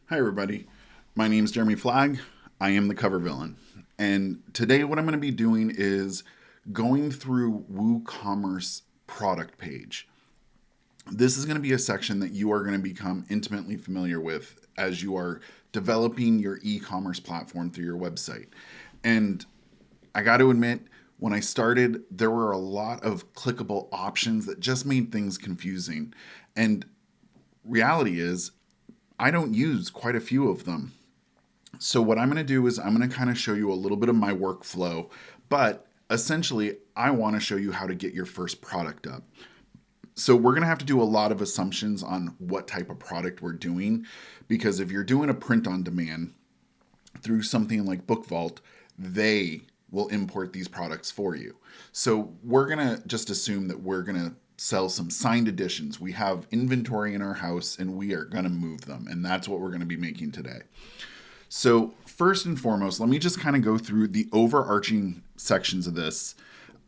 Hi, everybody. My name is Jeremy Flagg. I am the cover villain. And today, what I'm going to be doing is going through WooCommerce product page. This is going to be a section that you are going to become intimately familiar with as you are developing your e commerce platform through your website. And I got to admit, when I started, there were a lot of clickable options that just made things confusing. And reality is, I don't use quite a few of them. So, what I'm going to do is I'm going to kind of show you a little bit of my workflow, but essentially, I want to show you how to get your first product up. So, we're going to have to do a lot of assumptions on what type of product we're doing because if you're doing a print on demand through something like Book Vault, they will import these products for you. So, we're going to just assume that we're going to sell some signed editions. We have inventory in our house and we are going to move them. And that's what we're going to be making today. So, first and foremost, let me just kind of go through the overarching sections of this.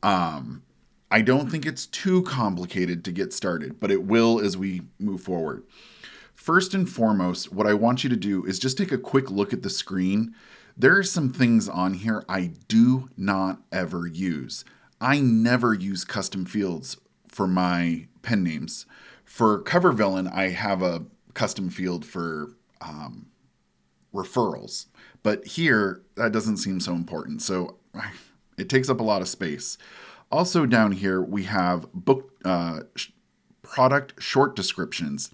I don't think it's too complicated to get started, but it will as we move forward. First and foremost, what I want you to do is just take a quick look at the screen. There are some things on here I do not ever use. I never use custom fields for my pen names. For Cover Villain, I have a custom field for referrals. But here, that doesn't seem so important. So it takes up a lot of space. Also, down here, we have product short descriptions.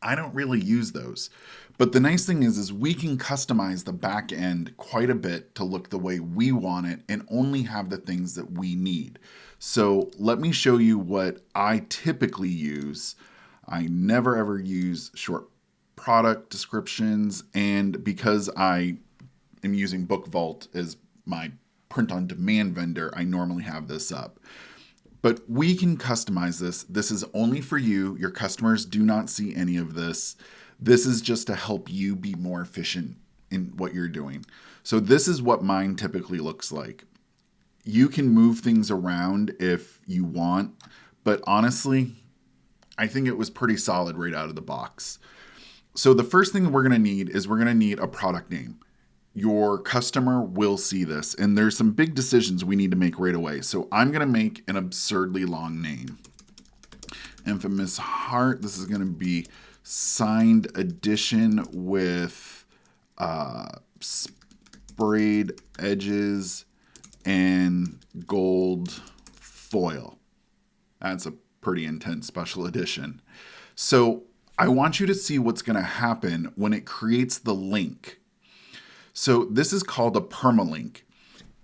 I don't really use those. But the nice thing is we can customize the back end quite a bit to look the way we want it and only have the things that we need. So let me show you what I typically use. I never ever use short product descriptions, and because I am using Book Vault as my print on demand vendor, I normally have this up. But we can customize this. This is only for you. Your customers do not see any of this. This is just to help you be more efficient in what you're doing. So this is what mine typically looks like. You can move things around if you want, but honestly, I think it was pretty solid right out of the box. So the first thing we're going to need is we're going to need a product name. Your customer will see this, and there's some big decisions we need to make right away. So I'm going to make an absurdly long name. Infamous Heart. This is going to be signed edition with sprayed edges and gold foil. That's a pretty intense special edition. So I want you to see what's going to happen when it creates the link. So this is called a permalink.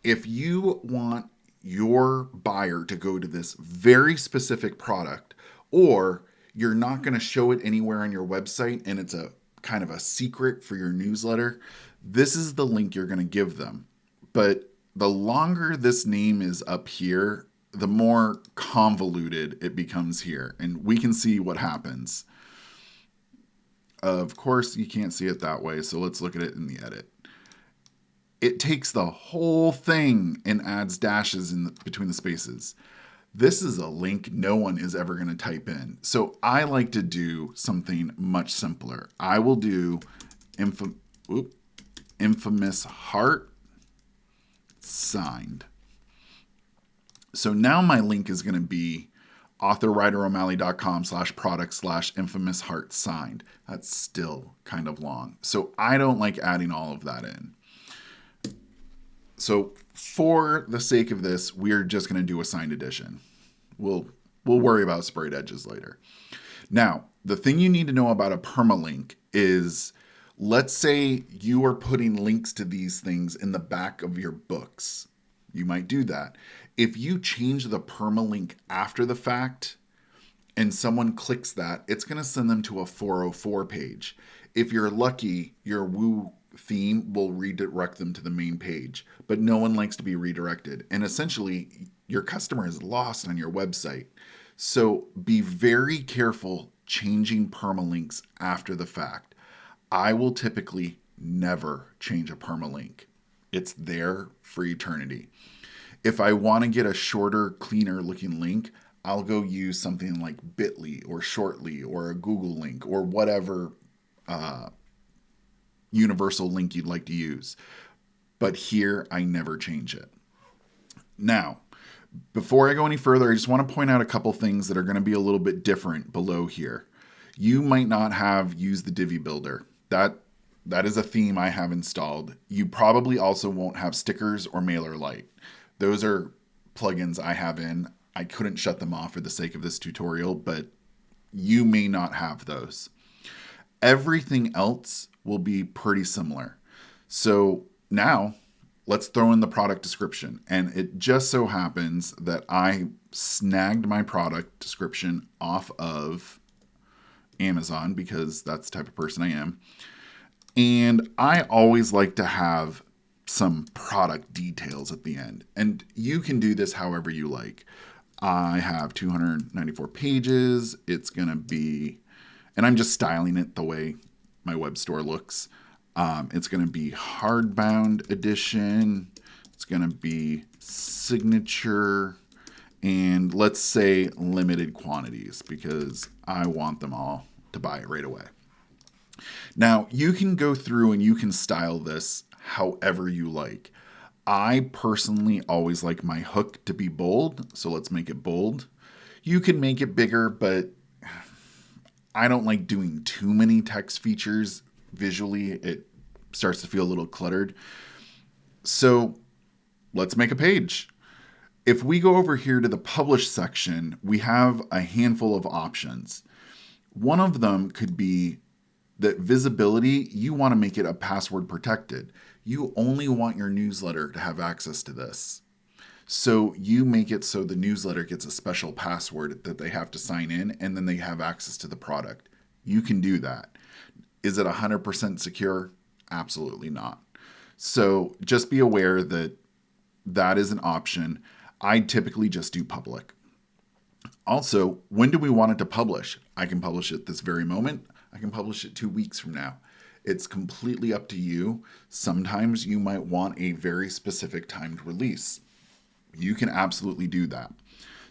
If you want your buyer to go to this very specific product, or you're not going to show it anywhere on your website and it's a kind of a secret for your newsletter, this is the link you're going to give them. But the longer this name is up here, the more convoluted it becomes here, and we can see what happens. Of course, you can't see it that way, so let's look at it in the edit. It takes the whole thing and adds dashes between the spaces. This is a link no one is ever going to type in. So I like to do something much simpler. I will do infamous heart signed. So now my link is going to be authorwritero'malley.com/product/infamous heart signed. That's still kind of long. So I don't like adding all of that in. So for the sake of this, we're just going to do a signed edition. We'll worry about sprayed edges later. Now, the thing you need to know about a permalink is, let's say you are putting links to these things in the back of your books. You might do that. If you change the permalink after the fact and someone clicks that, it's going to send them to a 404 page. If you're lucky, your Woo theme will redirect them to the main page, but no one likes to be redirected. And essentially, your customer is lost on your website. So be very careful changing permalinks after the fact. I will typically never change a permalink. It's there for eternity. If I want to get a shorter, cleaner looking link, I'll go use something like Bitly or Shortly or a Google link or whatever universal link you'd like to use. But here, I never change it. Now, before I go any further, I just want to point out a couple things that are going to be a little bit different below here. You might not have used the Divi Builder. That is a theme I have installed. You probably also won't have stickers or MailerLite. Those are plugins I have in. I couldn't shut them off for the sake of this tutorial, but you may not have those. Everything else will be pretty similar. So now let's throw in the product description. And it just so happens that I snagged my product description off of Amazon because that's the type of person I am. And I always like to have some product details at the end. And you can do this however you like. I have 294 pages. It's going to be, and I'm just styling it the way my web store looks. It's going to be hardbound edition. It's going to be signature. And let's say limited quantities because I want them all to buy it right away. Now, you can go through and you can style this however you like. I personally always like my hook to be bold, so let's make it bold. You can make it bigger, but I don't like doing too many text features visually. It starts to feel a little cluttered. So let's make a page. If we go over here to the publish section, we have a handful of options. One of them could be that visibility, you want to make it a password protected. You only want your newsletter to have access to this. So you make it so the newsletter gets a special password that they have to sign in and then they have access to the product. You can do that. Is it 100% secure? Absolutely not. So just be aware that that is an option. I typically just do public. Also, when do we want it to publish? I can publish it this very moment. I can publish it 2 weeks from now. It's completely up to you. Sometimes you might want a very specific timed release. You can absolutely do that.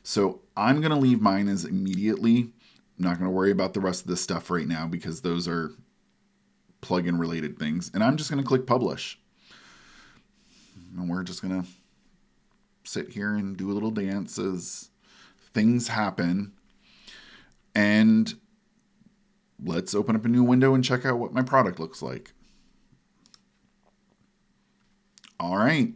So I'm going to leave mine as immediately. I'm not going to worry about the rest of this stuff right now because those are plugin related things. And I'm just going to click publish. And we're just going to sit here and do a little dance as things happen. And let's open up a new window and check out what my product looks like. All right.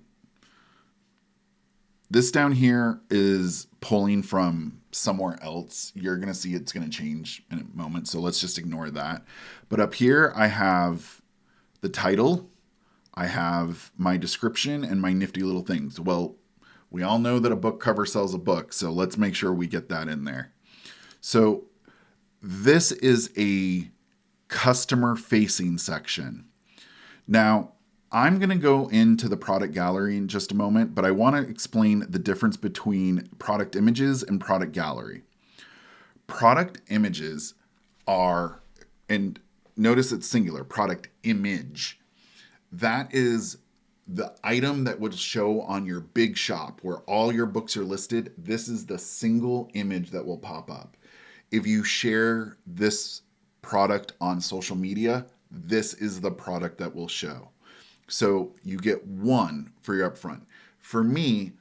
This down here is pulling from somewhere else. You're going to see it's going to change in a moment, so let's just ignore that. But up here, I have the title, I have my description, and my nifty little things. Well, we all know that a book cover sells a book, so let's make sure we get that in there. So this is a customer-facing section. Now, I'm going to go into the product gallery in just a moment, but I want to explain the difference between product images and product gallery. Product images are, and notice it's singular, product image. That is the item that would show on your big shop where all your books are listed. This is the single image that will pop up. If you share this product on social media, this is the product that will show. So you get one for your upfront. For me,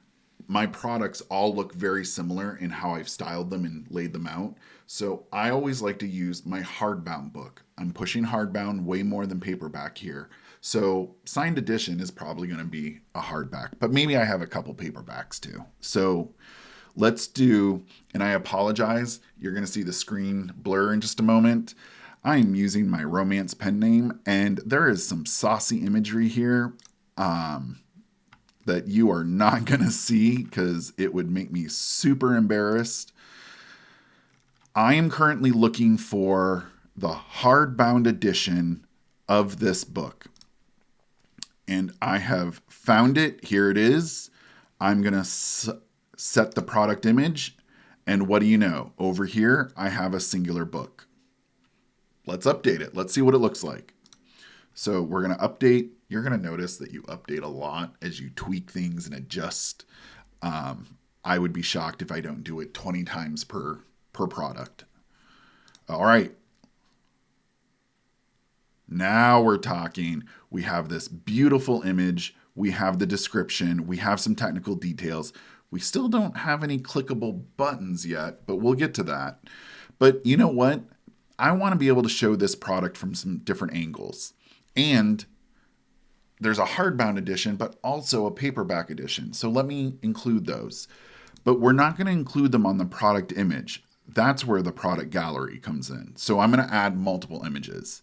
my products all look very similar in how I've styled them and laid them out. So I always like to use my hardbound book. I'm pushing hardbound way more than paperback here. So signed edition is probably going to be a hardback, but maybe I have a couple paperbacks too. So let's do, and I apologize, you're going to see the screen blur in just a moment. I'm using my romance pen name, and there is some saucy imagery here that you are not going to see because it would make me super embarrassed. I am currently looking for the hardbound edition of this book, and I have found it. Here it is. I'm going to set the product image, and what do you know? Over here, I have a singular book. Let's update it. Let's see what it looks like. So we're going to update. You're going to notice that you update a lot as you tweak things and adjust. I would be shocked if I don't do it 20 times per product. All right. Now we're talking. We have this beautiful image. We have the description. We have some technical details. We still don't have any clickable buttons yet, but we'll get to that. But you know what? I want to be able to show this product from some different angles. And there's a hardbound edition, but also a paperback edition. So let me include those. But we're not going to include them on the product image. That's where the product gallery comes in. So I'm going to add multiple images.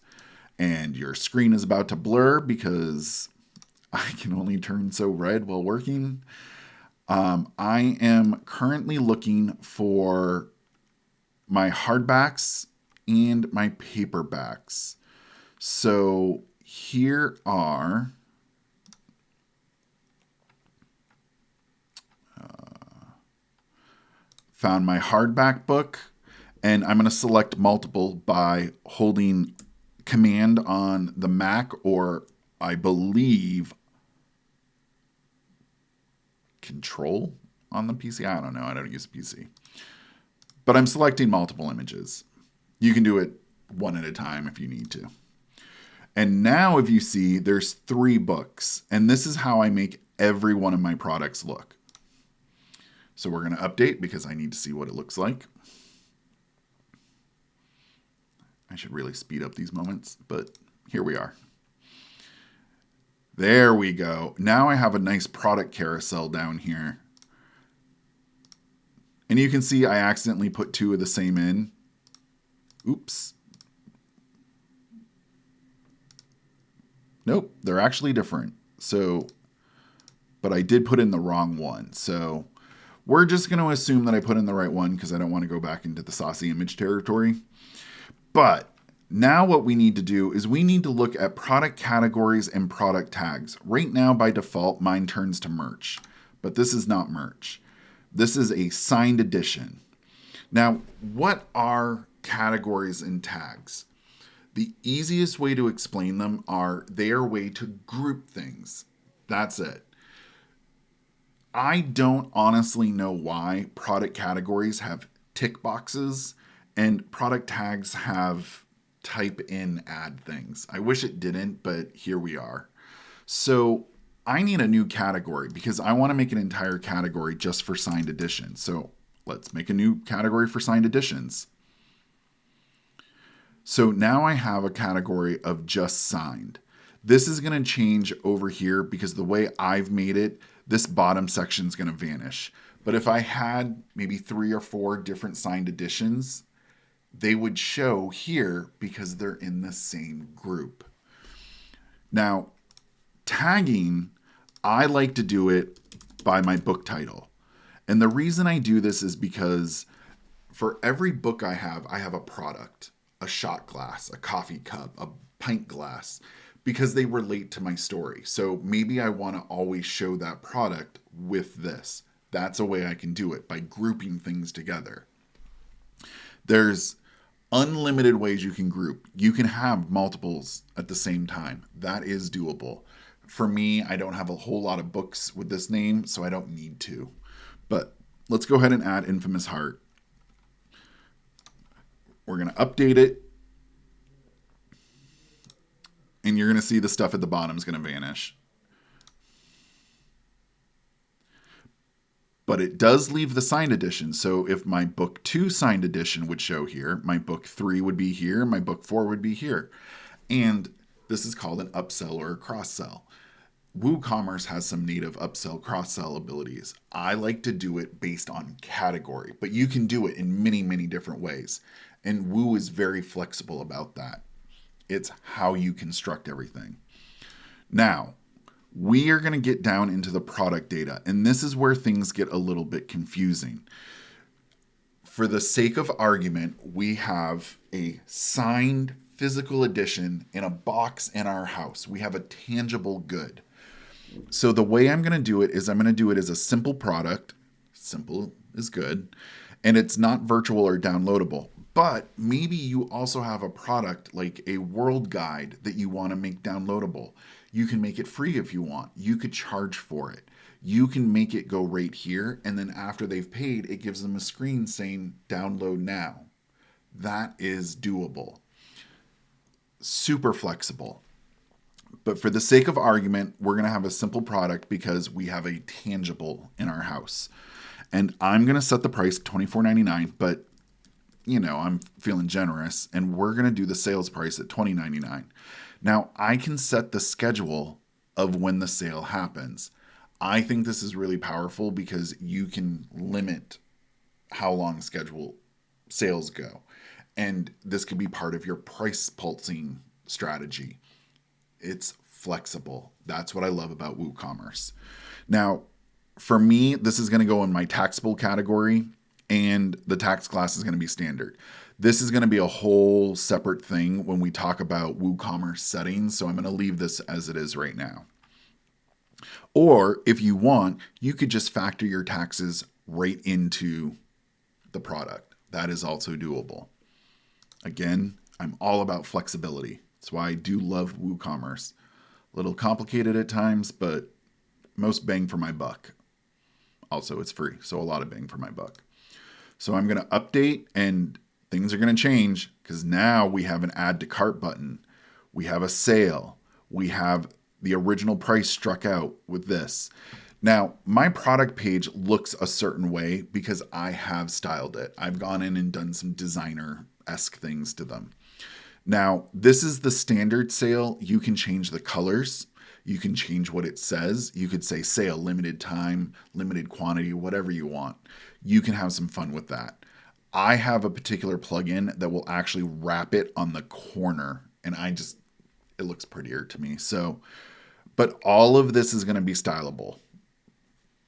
And your screen is about to blur because I can only turn so red while working. I am currently looking for my hardbacks and my paperbacks. So here are found my hardback book, and I'm going to select multiple by holding Command on the Mac, or I believe Control on the PC. I don't know. I don't use a PC. But I'm selecting multiple images. You can do it one at a time if you need to. And now if you see, there's 3 books. And this is how I make every one of my products look. So we're going to update because I need to see what it looks like. I should really speed up these moments, but here we are. There we go. Now I have a nice product carousel down here. And you can see I accidentally put 2 of the same in. Oops. Nope, they're actually different. So, but I did put in the wrong one. So we're just going to assume that I put in the right one because I don't want to go back into the saucy image territory. But now what we need to do is we need to look at product categories and product tags. Right now, by default, mine turns to merch, but this is not merch. This is a signed edition. Now, what are categories and tags? The easiest way to explain them are they are a way to group things. That's it. I don't honestly know why product categories have tick boxes and product tags have type in add things. I wish it didn't, but here we are. So I need a new category because I want to make an entire category just for signed editions. So let's make a new category for signed editions. So now I have a category of just signed. This is going to change over here because the way I've made it, this bottom section is going to vanish. But if I had maybe 3 or 4 different signed editions, they would show here because they're in the same group. Now, tagging, I like to do it by my book title. And the reason I do this is because for every book I have a product, a shot glass, a coffee cup, a pint glass, because they relate to my story. So maybe I want to always show that product with this. That's a way I can do it, by grouping things together. There's unlimited ways you can group. You can have multiples at the same time. That is doable. For me, I don't have a whole lot of books with this name, so I don't need to. But let's go ahead and add Infamous Heart. We're going to update it. And you're going to see the stuff at the bottom is going to vanish. But it does leave the signed edition. So if my book 2 signed edition would show here, my book 3 would be here, my book 4 would be here. And this is called an upsell or a cross-sell. WooCommerce has some native upsell, cross-sell abilities. I like to do it based on category, but you can do it in many, many different ways. And Woo is very flexible about that. It's how you construct everything. Now, we are going to get down into the product data, and this is where things get a little bit confusing. For the sake of argument, we have a signed physical edition in a box in our house. We have a tangible good. So the way I'm going to do it is I'm going to do it as a simple product. Simple is good. And it's not virtual or downloadable. But maybe you also have a product like a world guide that you want to make downloadable. You can make it free if you want. You could charge for it. You can make it go right here. And then after they've paid, it gives them a screen saying download now. That is doable. super flexible. But for the sake of argument, we're going to have a simple product because we have a tangible in our house. And I'm going to set the price $24.99, but I'm feeling generous, and we're going to do the sales price at $20.99. Now, I can set the schedule of when the sale happens. I think this is really powerful because you can limit how long schedule sales go. And this could be part of your price pulsing strategy. It's flexible. That's what I love about WooCommerce. Now, for me, this is going to go in my taxable category, and the tax class is going to be standard. This is going to be a whole separate thing when we talk about WooCommerce settings, so I'm going to leave this as it is right now. Or if you want, you could just factor your taxes right into the product. That is also doable. Again, I'm all about flexibility. That's why I do love WooCommerce. A little complicated at times, but most bang for my buck. Also, it's free, so a lot of bang for my buck. So I'm going to update, and things are going to change because now we have an add to cart button. We have a sale. We have the original price struck out with this. Now, my product page looks a certain way because I have styled it. I've gone in and done some designer-esque things to them. Now, this is the standard sale. You can change the colors. You can change what it says. You could say sale, limited time, limited quantity, whatever you want. You can have some fun with that. I have a particular plugin that will actually wrap it on the corner, and it looks prettier to me. So, but all of this is going to be stylable.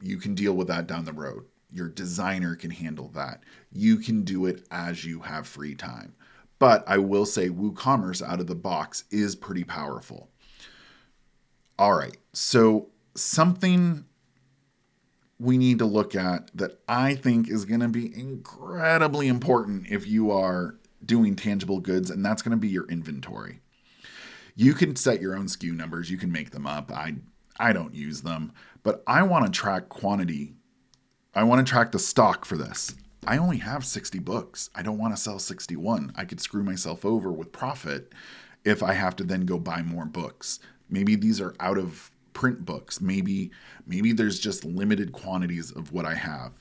You can deal with that down the road. Your designer can handle that. You can do it as you have free time. But I will say WooCommerce out of the box is pretty powerful. All right, so something we need to look at that I think is going to be incredibly important if you are doing tangible goods, and that's going to be your inventory. You can set your own SKU numbers. You can make them up. I don't use them, but I want to track quantity. I want to track the stock for this. I only have 60 books. I don't want to sell 61. I could screw myself over with profit if I have to then go buy more books. Maybe these are out of print books. Maybe there's just limited quantities of what I have.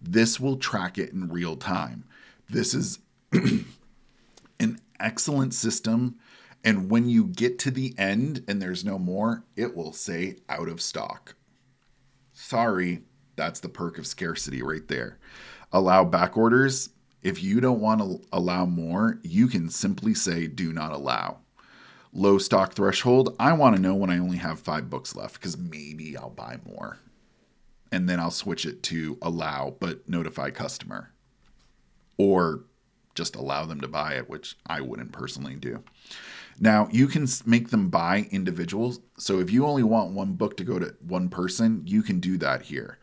This will track it in real time. This is an excellent system. And when you get to the end and there's no more, it will say out of stock. Sorry, that's the perk of scarcity right there. Allow back orders. If you don't want to allow more, you can simply say do not allow. Low stock threshold. I want to know when I only have 5 books left because maybe I'll buy more. And then I'll switch it to allow, but notify customer. Or just allow them to buy it, which I wouldn't personally do. Now, you can make them buy individuals. So if you only want one book to go to one person, you can do that here.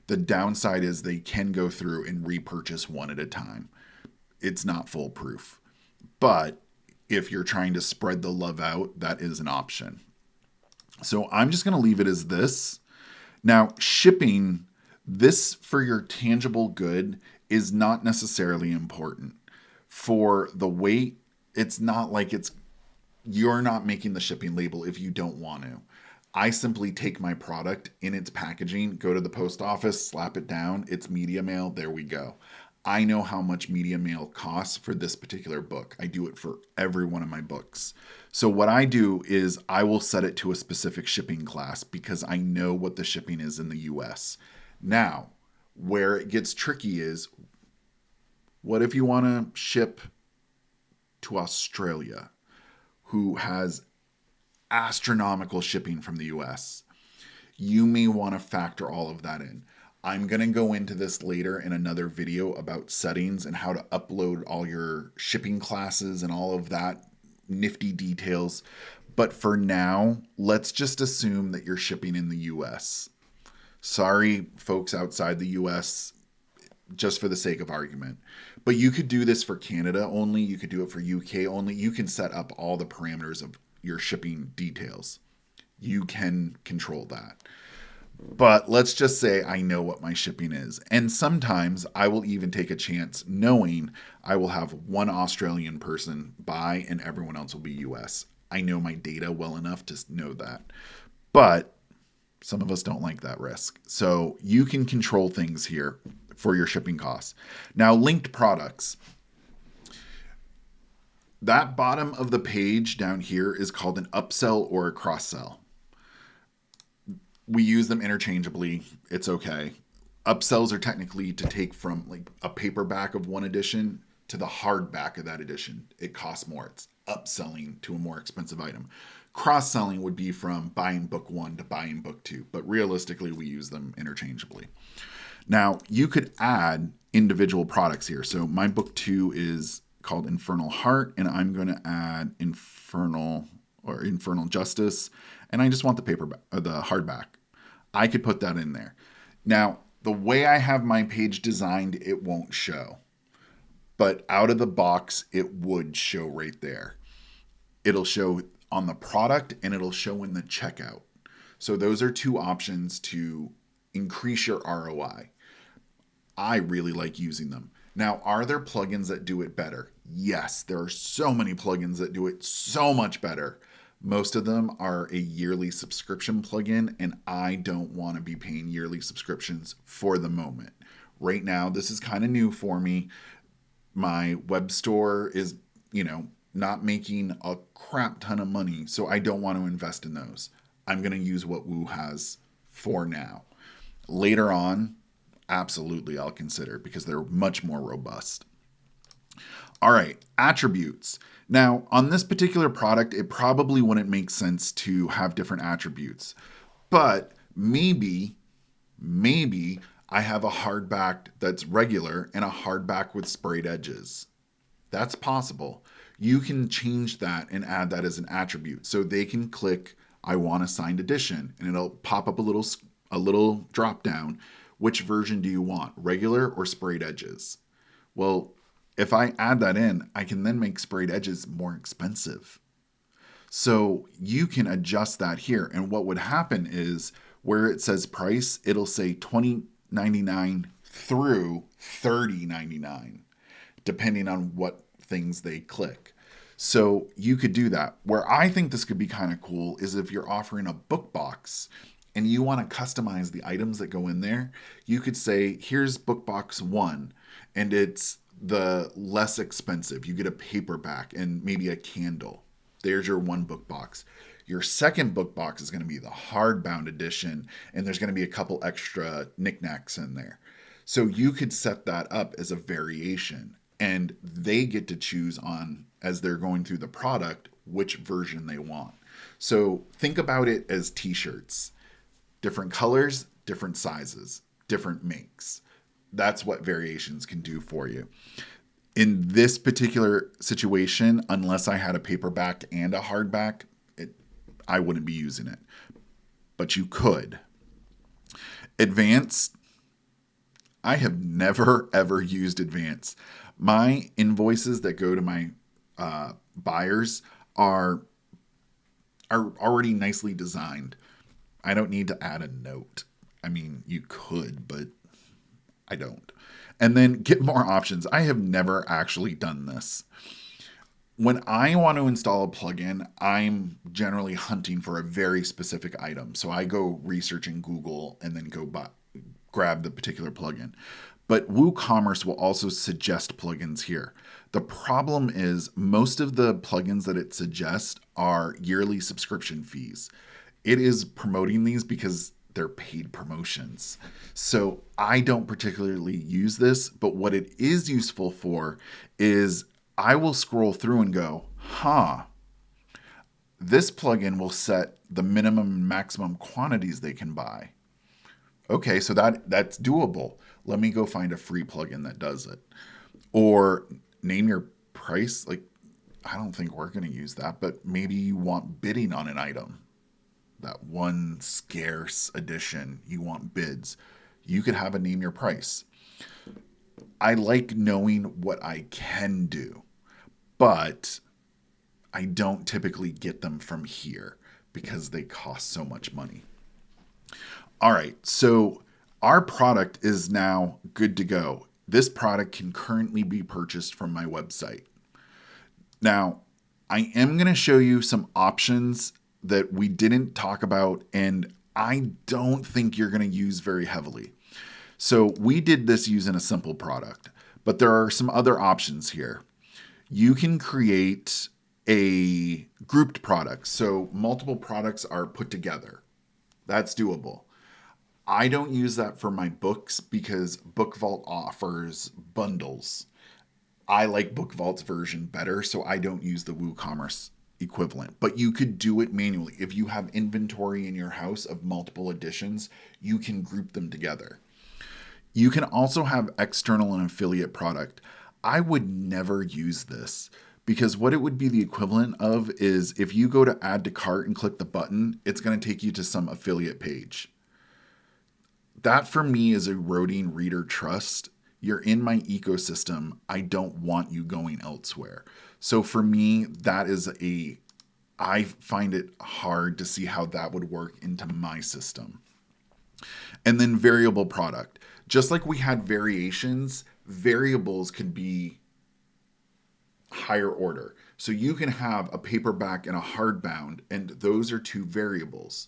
The downside is they can go through and repurchase one at a time. It's not foolproof. But if you're trying to spread the love out, that is an option. So I'm just going to leave it as this. Now, shipping, this for your tangible good is not necessarily important. For the weight, it's not like you're not making the shipping label if you don't want to. I simply take my product in its packaging, go to the post office, slap it down. It's media mail. There we go. I know how much media mail costs for this particular book. I do it for every one of my books. So what I do is I will set it to a specific shipping class because I know what the shipping is in the US. Now, where it gets tricky is, what if you want to ship to Australia, who has astronomical shipping from the US? You may want to factor all of that in. I'm going to go into this later in another video about settings and how to upload all your shipping classes and all of that nifty details. But for now, let's just assume that you're shipping in the US. Sorry, folks outside the US, just for the sake of argument. But you could do this for Canada only. You could do it for UK only. You can set up all the parameters of your shipping details. You can control that. But let's just say I know what my shipping is. And sometimes I will even take a chance knowing I will have one Australian person buy and everyone else will be US. I know my data well enough to know that. But some of us don't like that risk. So you can control things here for your shipping costs. Now, linked products. That bottom of the page down here is called an upsell or a cross sell. We use them interchangeably. It's okay. Upsells are technically to take from like a paperback of one edition to the hardback of that edition. It costs more. It's upselling to a more expensive item. Cross selling would be from buying book one to buying book two, but realistically, we use them interchangeably. Now, you could add individual products here. So my book two is called Infernal Heart, and I'm going to add Infernal Justice, and I just want the paperback or the hardback. I could put that in there. Now, the way I have my page designed, it won't show. But out of the box, it would show right there. It'll show on the product and it'll show in the checkout. So those are two options to increase your ROI. I really like using them. Now, are there plugins that do it better? Yes, there are so many plugins that do it so much better. Most of them are a yearly subscription plugin, and I don't want to be paying yearly subscriptions for the moment. Right now, this is kind of new for me. My web store is, not making a crap ton of money, so I don't want to invest in those. I'm going to use what Woo has for now. Later on, absolutely I'll consider because they're much more robust. All right, attributes. Now, on this particular product, it probably wouldn't make sense to have different attributes, but maybe I have a hardback that's regular and a hardback with sprayed edges. That's possible. You can change that and add that as an attribute. So they can click, I want a signed edition, and it'll pop up a little drop down. Which version do you want, regular or sprayed edges? Well, if I add that in, I can then make sprayed edges more expensive. So you can adjust that here. And what would happen is where it says price, it'll say $20.99 through $30.99, depending on what things they click. So you could do that. Where I think this could be kind of cool is if you're offering a book box and you want to customize the items that go in there, you could say, here's book box 1, and it's the less expensive. You get a paperback and maybe a candle. There's your one book box. Your second book box is going to be the hardbound edition, and there's going to be a couple extra knickknacks in there. So you could set that up as a variation, and they get to choose on, as they're going through the product, which version they want. So think about it as t-shirts. Different colors, different sizes, different makes. That's what variations can do for you. In this particular situation, unless I had a paperback and a hardback, I wouldn't be using it. But you could. Advanced, I have never, ever used Advanced. My invoices that go to my buyers are already nicely designed. I don't need to add a note. I mean, you could, but I don't. And then get more options. I have never actually done this. When I want to install a plugin, I'm generally hunting for a very specific item. So I go research in Google and then go grab the particular plugin. But WooCommerce will also suggest plugins here. The problem is most of the plugins that it suggests are yearly subscription fees. It is promoting these because they're paid promotions. So I don't particularly use this, but what it is useful for is I will scroll through and go, this plugin will set the minimum and maximum quantities they can buy. Okay, so that's doable. Let me go find a free plugin that does it. Or name your price. Like, I don't think we're going to use that, but maybe you want bidding on an item. That one scarce edition, you want bids. You could have a name your price. I like knowing what I can do, but I don't typically get them from here because they cost so much money. All right, so our product is now good to go. This product can currently be purchased from my website. Now, I am going to show you some options that we didn't talk about, and I don't think you're going to use very heavily. So we did this using a simple product, but there are some other options here. You can create a grouped product, so multiple products are put together. That's doable. I don't use that for my books because Book Vault offers bundles. I like Book Vault's version better, so I don't use the WooCommerce equivalent. But you could do it manually. If you have inventory in your house of multiple editions, you can group them together. You can also have external and affiliate product. I would never use this because what it would be the equivalent of is if you go to add to cart and click the button, it's going to take you to some affiliate page. That for me is eroding reader trust. You're in my ecosystem. I don't want you going elsewhere. So for me, I find it hard to see how that would work into my system. And then variable product. Just like we had variations, variables can be higher order. So you can have a paperback and a hardbound, and those are two variables.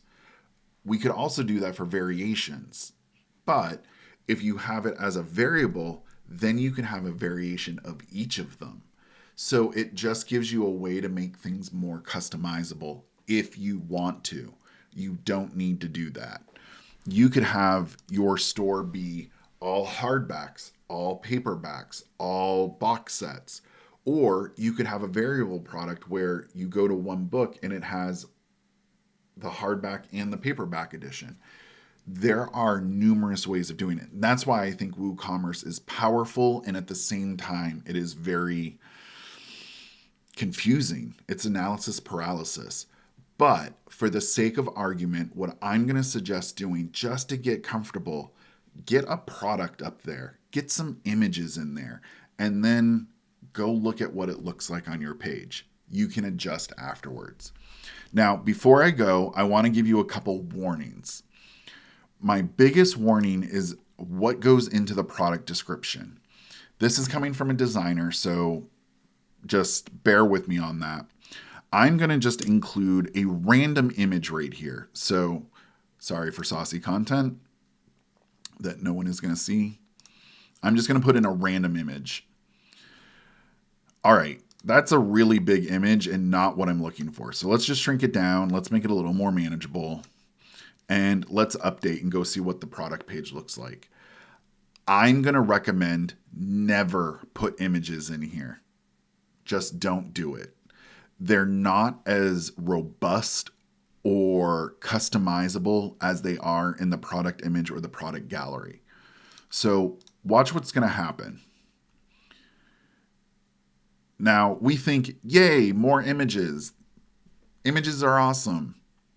We could also do that for variations. But if you have it as a variable, then you can have a variation of each of them. So it just gives you a way to make things more customizable if you want to. You don't need to do that. You could have your store be all hardbacks, all paperbacks, all box sets. Or you could have a variable product where you go to one book and it has the hardback and the paperback edition. There are numerous ways of doing it. And that's why I think WooCommerce is powerful, and at the same time, it is very confusing. It's analysis paralysis. But for the sake of argument, what I'm going to suggest doing just to get comfortable, get a product up there, get some images in there, and then go look at what it looks like on your page. You can adjust afterwards. Now, before I go, I want to give you a couple warnings. My biggest warning is what goes into the product description. This is coming from a designer, so just bear with me on that. I'm going to just include a random image right here. So, sorry for saucy content that no one is going to see. I'm just going to put in a random image. All right, that's a really big image and not what I'm looking for. So let's just shrink it down. Let's make it a little more manageable. And let's update and go see what the product page looks like. I'm going to recommend never put images in here. Just don't do it. They're not as robust or customizable as they are in the product image or the product gallery. So watch what's going to happen. Now, we think, yay, more images. Images are awesome.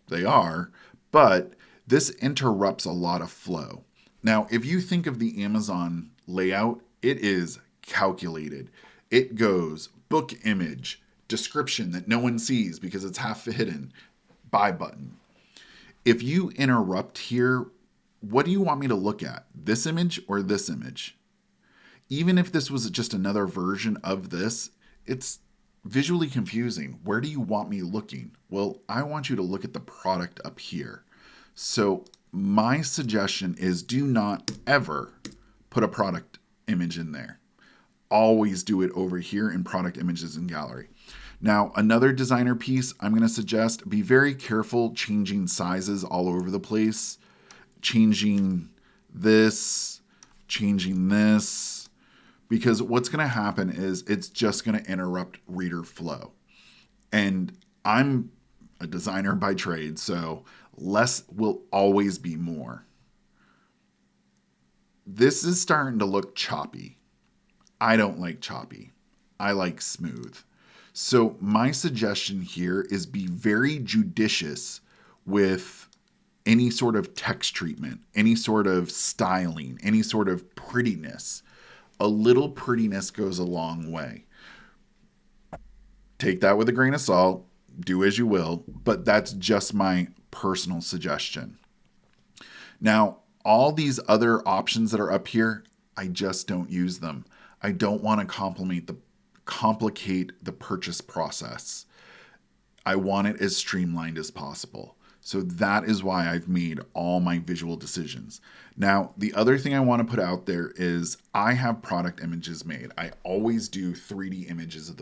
They are, but this interrupts a lot of flow. Now, if you think of the Amazon layout, it is calculated. It goes book image, description that no one sees because it's half hidden, buy button. If you interrupt here, what do you want me to look at? This image or this image? Even if this was just another version of this, it's visually confusing. Where do you want me looking? Well, I want you to look at the product up here. So my suggestion is do not ever put a product image in there. Always do it over here in product images and gallery. Now, another designer piece I'm going to suggest, be very careful changing sizes all over the place. Changing this, because what's going to happen is it's just going to interrupt reader flow. And I'm a designer by trade, so less will always be more. This is starting to look choppy. I don't like choppy. I like smooth. So my suggestion here is be very judicious with any sort of text treatment, any sort of styling, any sort of prettiness. A little prettiness goes a long way. Take that with a grain of salt, do as you will, but that's just my personal suggestion. Now, all these other options that are up here, I just don't use them. I don't want to complicate the purchase process. I want it as streamlined as possible. So that is why I've made all my visual decisions. Now, the other thing I want to put out there is I have product images made. I always do 3D images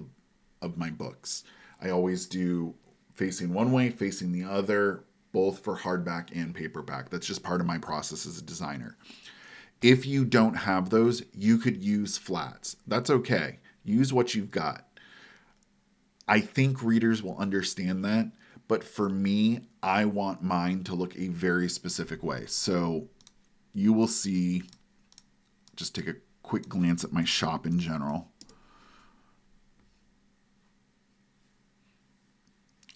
of my books. I always do facing one way, facing the other, both for hardback and paperback. That's just part of my process as a designer. If you don't have those, you could use flats. That's okay. Use what you've got. I think readers will understand that, but for me, I want mine to look a very specific way. So you will see, just take a quick glance at my shop in general.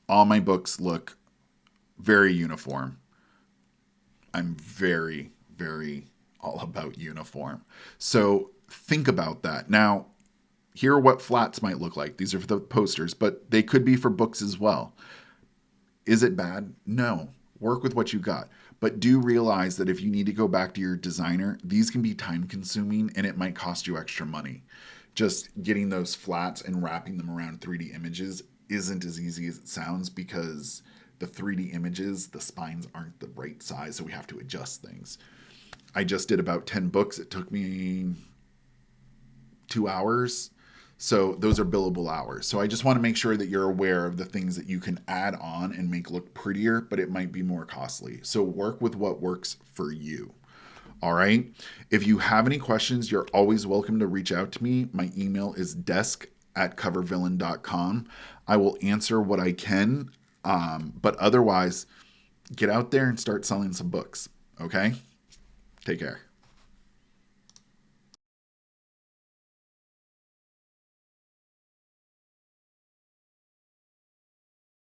All my books look very uniform. I'm very, very all about uniform. So think about that. Now, here are what flats might look like. These are for the posters, but they could be for books as well. Is it bad? No. Work with what you got. But do realize that if you need to go back to your designer, these can be time consuming and it might cost you extra money. Just getting those flats and wrapping them around 3D images isn't as easy as it sounds, because the 3D images, the spines aren't the right size, so we have to adjust things. I just did about 10 books. It took me 2 hours. So those are billable hours. So I just want to make sure that you're aware of the things that you can add on and make look prettier, but it might be more costly. So work with what works for you. All right. If you have any questions, you're always welcome to reach out to me. My email is desk@covervillain.com. I will answer what I can. But otherwise, get out there and start selling some books. Okay? Take care.